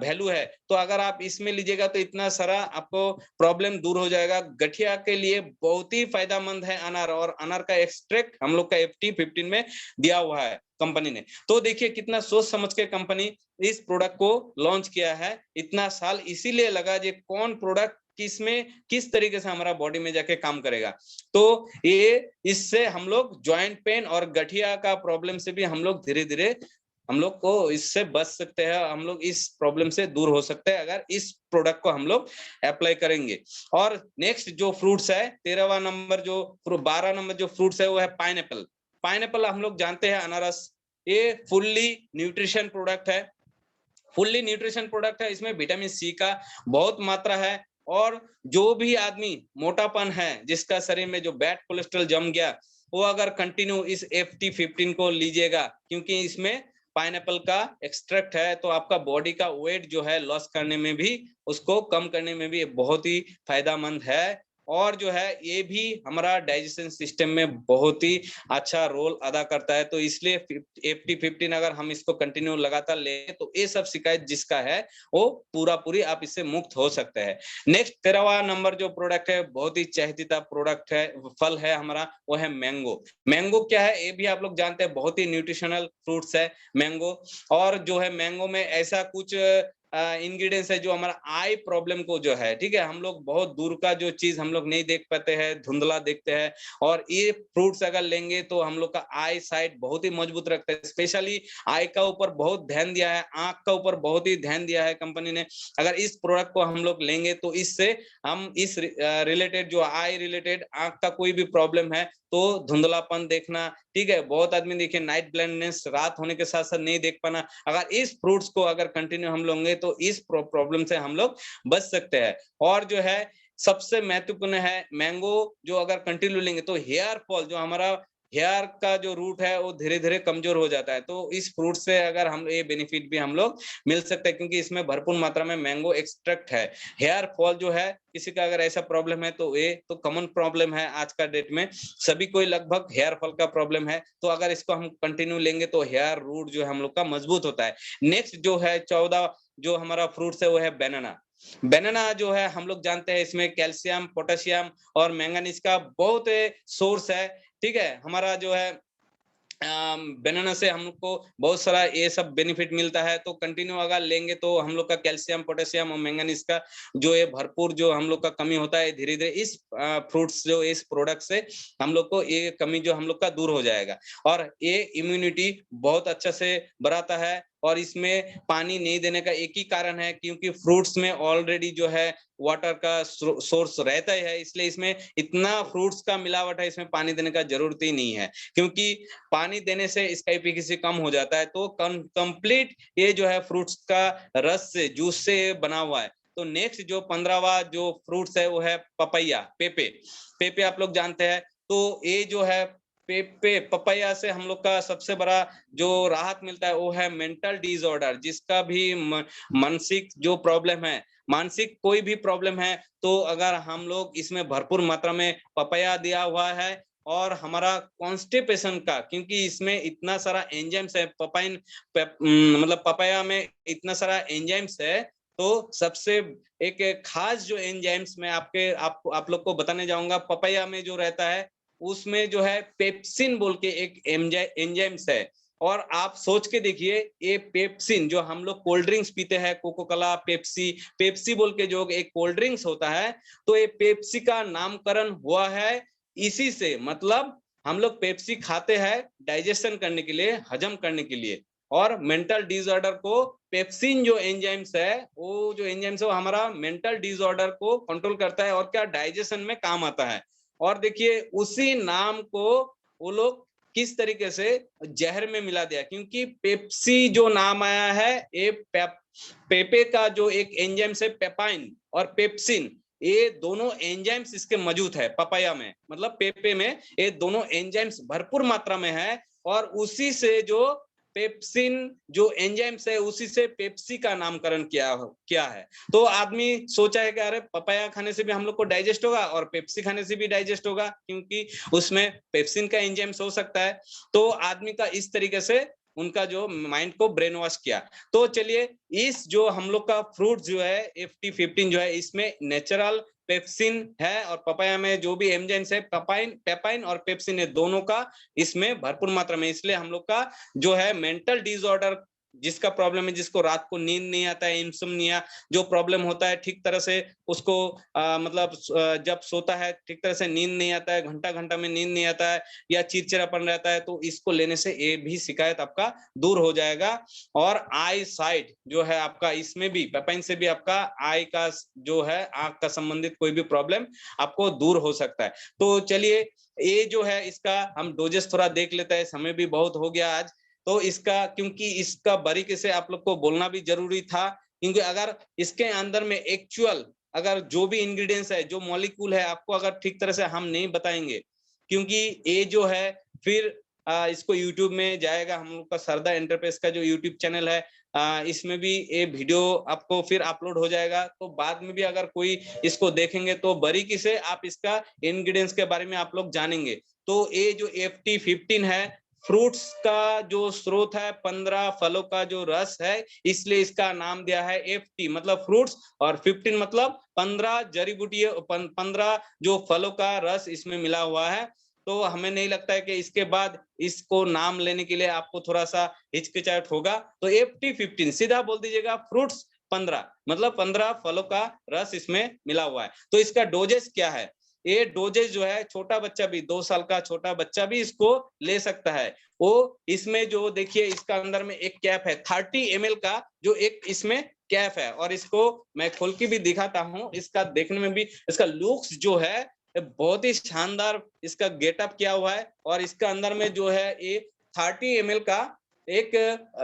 वैल्यू है, तो अगर आप इसमें लीजिएगा तो इतना सारा आपको प्रॉब्लम दूर हो जाएगा। गठिया के लिए बहुत ही फायदेमंद है अनार। और अनार का एक्सट्रैक्ट हम लोग का FT15 में दिया हुआ है कंपनी ने। तो देखिए कितना सोच समझ के कंपनी इस प्रोडक्ट को लॉन्च किया है। इतना साल इसीलिए लगा ये कौन प्रोडक्ट किसमें किस तरीके से हमारा बॉडी में जाके काम करेगा। तो ये इससे हम लोग जॉइंट पेन और गठिया का प्रॉब्लम से भी हम लोग धीरे धीरे हम लोग को इससे बच सकते हैं, हम लोग इस प्रॉब्लम से दूर हो सकते हैं अगर इस प्रोडक्ट को हम लोग अप्लाई करेंगे। और नेक्स्ट जो फ्रूट्स है 13वां नंबर, जो 12 नंबर जो फ्रूट्स है वो है पाइनएप्पल। पाइनएप्पल हम लोग जानते हैं अनारस, ये फुल्ली न्यूट्रिशन प्रोडक्ट है, फुल्ली न्यूट्रिशन प्रोडक्ट है। इसमें विटामिन सी का बहुत मात्रा है और जो भी आदमी मोटापन है, जिसका शरीर में जो बैड कोलेस्ट्रॉल जम गया, वो अगर कंटिन्यू इस FT15 को लीजिएगा, क्योंकि इसमें पाइनएप्पल का एक्सट्रैक्ट है, तो आपका बॉडी का वेट जो है लॉस करने में भी, उसको कम करने में भी बहुत ही फायदेमंद है। और जो है ये भी हमारा डाइजेशन सिस्टम में बहुत ही अच्छा रोल अदा करता है। तो इसलिए FT15 अगर हम इसको कंटिन्यू लगातार ले, तो ये सब शिकायत जिसका है वो पूरा पूरी आप इससे मुक्त हो सकते हैं। नेक्स्ट 13वां नंबर जो प्रोडक्ट है, बहुत ही चहेता प्रोडक्ट है, फल है हमारा, वो है मैंगो। मैंगो क्या है ये भी आप लोग जानते हैं, बहुत ही न्यूट्रिशनल फ्रूट्स है मैंगो। और जो है मैंगो में ऐसा कुछ इंग्रेडिएंट्स है जो हमारा आई प्रॉब्लम को जो है, ठीक है, हम लोग बहुत दूर का जो चीज हम लोग नहीं देख पाते हैं, धुंधला देखते हैं, और ये फ्रूट्स अगर लेंगे तो हम लोग का आई साइट बहुत ही मजबूत रखता है। स्पेशली आई का ऊपर बहुत ध्यान दिया है, आंख का ऊपर बहुत ही ध्यान दिया है कंपनी ने। अगर इस प्रोडक्ट को हम लोग लेंगे तो इससे हम इस रिलेटेड जो आई रिलेटेड आंख का कोई भी प्रॉब्लम है, तो धुंधलापन देखना, ठीक है, बहुत आदमी देखिए नाइट ब्लाइंडनेस, रात होने के साथ साथ नहीं देख पाना, अगर इस फ्रूट्स को अगर कंटिन्यू हम लोगे तो इस प्रॉब्लम से हम लोग बच सकते हैं। और जो है सबसे महत्वपूर्ण है मैंगो, जो अगर कंटिन्यू लेंगे तो हेयर फॉल, जो हमारा हेयर का जो रूट है वो धीरे धीरे कमजोर हो जाता है। तो इस फ्रूट से अगर हम ये बेनिफिट भी हम लोग मिल सकते हैं, क्योंकि इसमें भरपूर मात्रा में मैंगो एक्सट्रैक्ट है। हेयर फॉल जो है, किसी का अगर ऐसा प्रॉब्लम है तो ये तो कॉमन प्रॉब्लम है आज का डेट में, सभी कोई लगभग हेयर फॉल का प्रॉब्लम है। तो अगर इसको हम कंटिन्यू लेंगे तो हेयर रूट जो है हम लोग का मजबूत होता है। नेक्स्ट जो है 14 जो हमारा फ्रूट्स है वो है बनाना। बनाना जो है हम लोग जानते हैं, इसमें कैल्शियम, पोटेशियम और मैंगनीज का बहुत सोर्स है, ठीक है। हमारा जो है बनाना से हमको बहुत सारा ये सब बेनिफिट मिलता है। तो कंटिन्यू अगर लेंगे तो हम लोग का कैल्शियम, पोटेशियम और मैंगनीज का जो ये भरपूर जो हम लोग का कमी होता है, धीरे धीरे इस फ्रूट्स जो इस प्रोडक्ट से हम लोग को ये कमी जो हम लोग का दूर हो जाएगा। और ये इम्यूनिटी बहुत अच्छा से बढ़ाता है। और इसमें पानी नहीं देने का एक ही कारण है, क्योंकि फ्रूट्स में ऑलरेडी जो है वाटर का सोर्स रहता ही है, इसलिए इसमें इतना फ्रूट्स का मिलावट है, इसमें पानी देने का जरूरत ही नहीं है, क्योंकि पानी देने से इसका एफिशिएंसी कम हो जाता है। तो कंप्लीट ये जो है फ्रूट्स का रस से, जूस से बना हुआ है। तो नेक्स्ट जो 15वां जो फ्रूट्स है वो है पपैया, पेपे। पेपे आप लोग जानते हैं, तो ये जो है पेपे, पपैया से हम लोग का सबसे बड़ा जो राहत मिलता है वो है मेंटल डिसऑर्डर, जिसका भी मानसिक जो प्रॉब्लम है, मानसिक कोई भी प्रॉब्लम है, तो अगर हम लोग इसमें भरपूर मात्रा में पपैया दिया हुआ है, और हमारा कॉन्स्टिपेशन का, क्योंकि इसमें इतना सारा एंजाइम्स है, मतलब पपाया में इतना सारा एंजाइम्स है, तो सबसे एक खास जो एंजाइम्स मैं आप लोग को बताने जाऊंगा, पपाया में जो रहता है उसमें जो है पेप्सिन बोल के एक एंजाइम्स है। और आप सोच के देखिए, ये पेप्सिन जो हम लोग कोल्ड ड्रिंक्स पीते हैं, कोको कोला, पेप्सी, पेप्सी बोल के जो एक कोल्ड ड्रिंक्स होता है, तो ये पेप्सी का नामकरण हुआ है इसी से। मतलब हम लोग पेप्सी खाते हैं डाइजेशन करने के लिए, हजम करने के लिए। और मेंटल डिसऑर्डर को पेप्सिन जो एंजाइम्स है, वो जो एंजाइम्स है वो हमारा मेंटल डिसऑर्डर को कंट्रोल करता है, और क्या डाइजेशन में काम आता है। और देखिए उसी नाम को वो लोग किस तरीके से जहर में मिला दिया, क्योंकि पेप्सी जो नाम आया है, ये पेपे का जो एक एंजाइम्स है पेपाइन और पेप्सिन, ये दोनों एंजाइम्स इसके मौजूद है पपाया में, मतलब पेपे में ये दोनों एंजाइम्स भरपूर मात्रा में है। और उसी से जो पेप्सिन जो एंजाइम्स है, उसी से पेप्सी का नामकरण किया है। तो आदमी सोचा है कि अरे पपाया खाने से भी हम लोग को डाइजेस्ट होगा और पेप्सी खाने से भी डाइजेस्ट होगा, क्योंकि उसमें पेप्सिन का एंजाइम्स हो सकता है। तो आदमी का इस तरीके से उनका जो माइंड को ब्रेन वॉश किया। तो चलिए, इस जो हम लोग का फ्रूट जो है FT15 जो है, इसमें नेचुरल पेप्सिन है, और पपाया में जो भी एंजाइम्स है पेपाइन और पेप्सिन है, दोनों का इसमें भरपूर मात्रा में। इसलिए हम लोग का जो है मेंटल डिसऑर्डर, जिसका प्रॉब्लम है, जिसको रात को नींद नहीं आता है, इंसोम्निया जो प्रॉब्लम होता है, ठीक तरह से उसको मतलब जब सोता है ठीक तरह से नींद नहीं आता है, घंटा घंटा में नींद नहीं आता है, या चिड़चिड़ापन रहता है, तो इसको लेने से ये भी शिकायत आपका दूर हो जाएगा। और आई साइट जो है आपका, इसमें भी पेपाइन से भी आपका आई का जो है आंख का संबंधित कोई भी प्रॉब्लम आपको दूर हो सकता है। तो चलिए, ये जो है इसका हम डोजेस थोड़ा देख लेते हैं, समय भी बहुत हो गया आज। तो इसका क्योंकि इसका बारीकी से आप लोग को बोलना भी ज़रूरी था, क्योंकि अगर इसके अंदर में एक्चुअल अगर जो भी इंग्रीडिएंट्स है, जो मॉलिक्यूल है, आपको अगर ठीक तरह से हम नहीं बताएँगे, क्योंकि ये जो है फिर इसको यूट्यूब में जाएगा, हम लोग का सरदा एंटरप्राइज का जो यूट्यूब चैनल है, इसमें भी ये वीडियो आपको फिर अपलोड हो जाएगा। तो बाद में भी अगर कोई इसको देखेंगे तो बारीकी से आप इसका इंग्रीडिएंट्स के बारे में आप लोग जानेंगे। तो ये जो FT15 है, फ्रूट्स का जो स्रोत है, 15 फलों का जो रस है, इसलिए इसका नाम दिया है FT मतलब फ्रूट्स, और 15 मतलब 15 जड़ी-बूटियों 15 जो फलों का रस इसमें मिला हुआ है। तो हमें नहीं लगता है कि इसके बाद इसको नाम लेने के लिए आपको थोड़ा-सा हिचकिचाहट होगा। तो FT15 सीधा बोल दीजिएगा, फ्रूट्स 15 मतलब 15 फलों का रस इसमें मिला हुआ है। तो इसका डोजेस क्या है? ये डोजेस जो है, छोटा बच्चा भी 2 साल का छोटा बच्चा भी इसको ले सकता है। वो इसमें जो देखिए इसका अंदर में एक कैप है 30 ml का, जो एक इसमें कैप है, और इसको मैं खोल के भी दिखाता हूँ। इसका देखने में भी इसका लुक्स जो है बहुत ही शानदार इसका गेटअप किया हुआ है, और इसका अंदर में जो है ये 30 ml का एक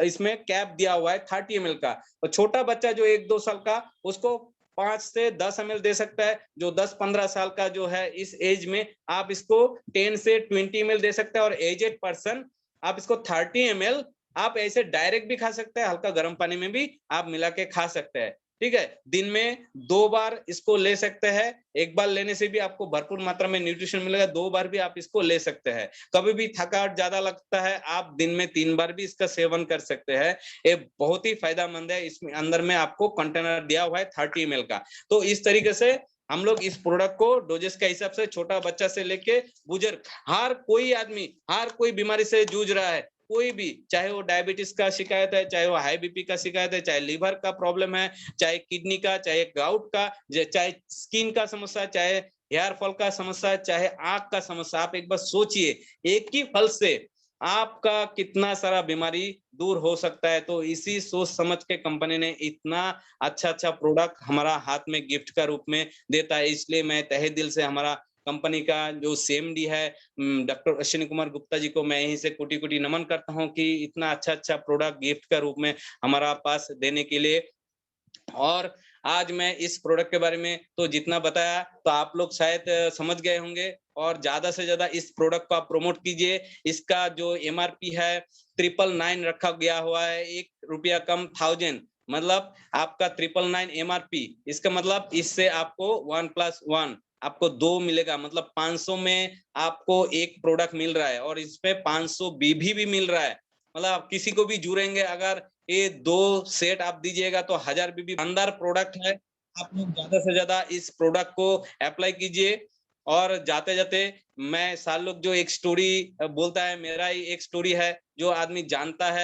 इसमें कैप दिया हुआ है 30 ml का। और छोटा बच्चा जो 1-2 साल का, उसको 5 से 10 ml दे सकता है। जो 10-15 साल का जो है, इस एज में आप इसको 10 से 20 ml दे सकते हैं, और एजेड पर्सन आप इसको 30 ml आप ऐसे डायरेक्ट भी खा सकते हैं, हल्का गर्म पानी में भी आप मिला के खा सकते हैं। ठीक है? दिन में 2 बार इसको ले सकते हैं। 1 बार लेने से भी आपको भरपूर मात्रा में न्यूट्रिशन मिलेगा, 2 बार भी आप इसको ले सकते हैं। कभी भी थकावट ज़्यादा लगता है, आप दिन में 3 बार भी इसका सेवन कर सकते हैं। ये बहुत ही फ़ायदेमंद है, इसमें अंदर में आपको कंटेनर दिया हुआ है 30 ml का। तो इस तरीके से हम लोग इस प्रोडक्ट को डोजेस के हिसाब से छोटा बच्चा से लेके बुजुर्ग, हर कोई आदमी, हर कोई बीमारी से जूझ रहा है, कोई भी, चाहे वो डायबिटीज का शिकायत है, चाहे वो हाई बीपी का शिकायत है, चाहे लीवर का प्रॉब्लम है, चाहे किडनी का, चाहे गाउट का, चाहे स्किन का समस्या, चाहे हेयर फॉल का समस्या, चाहे आंख का समस्या, आप एक बार सोचिए, एक ही फल से आपका कितना सारा बीमारी दूर हो सकता है। तो इसी सोच समझ के कंपनी ने इतना अच्छा-अच्छा प्रोडक्ट हमारा हाथ में गिफ्ट का रूप में देता है। इसलिए मैं तहे दिल से हमारा कंपनी का जो सीएमडी है डॉक्टर अश्विनी कुमार गुप्ता जी को मैं यहीं से कोटि-कोटि नमन करता हूँ कि इतना अच्छा-अच्छा प्रोडक्ट गिफ्ट का रूप में हमारा पास देने के लिए। और आज मैं इस प्रोडक्ट के बारे में तो जितना बताया, तो आप लोग शायद समझ गए होंगे, और ज़्यादा से ज़्यादा इस प्रोडक्ट को आप प्रमोट कीजिए। इसका जो एमआरपी है 999 रखा गया हुआ है, ₹1 कम 1000 मतलब आपका 999 एमआरपी। इसका मतलब इससे आपको 1 प्लस 1 आपको 2 मिलेगा, मतलब 500 में आपको 1 प्रोडक्ट मिल रहा है, और इसमें 500 बीबी भी मिल रहा है। मतलब आप किसी को भी जुड़ेंगे, अगर ये 2 सेट आप दीजिएगा तो 1000 बीबी शानदार प्रोडक्ट है। आप लोग ज़्यादा से ज़्यादा इस प्रोडक्ट को अप्लाई कीजिए। और जाते-जाते मैं साल लोग जो एक स्टोरी बोलता है, मेरा ही एक स्टोरी है, जो आदमी जानता है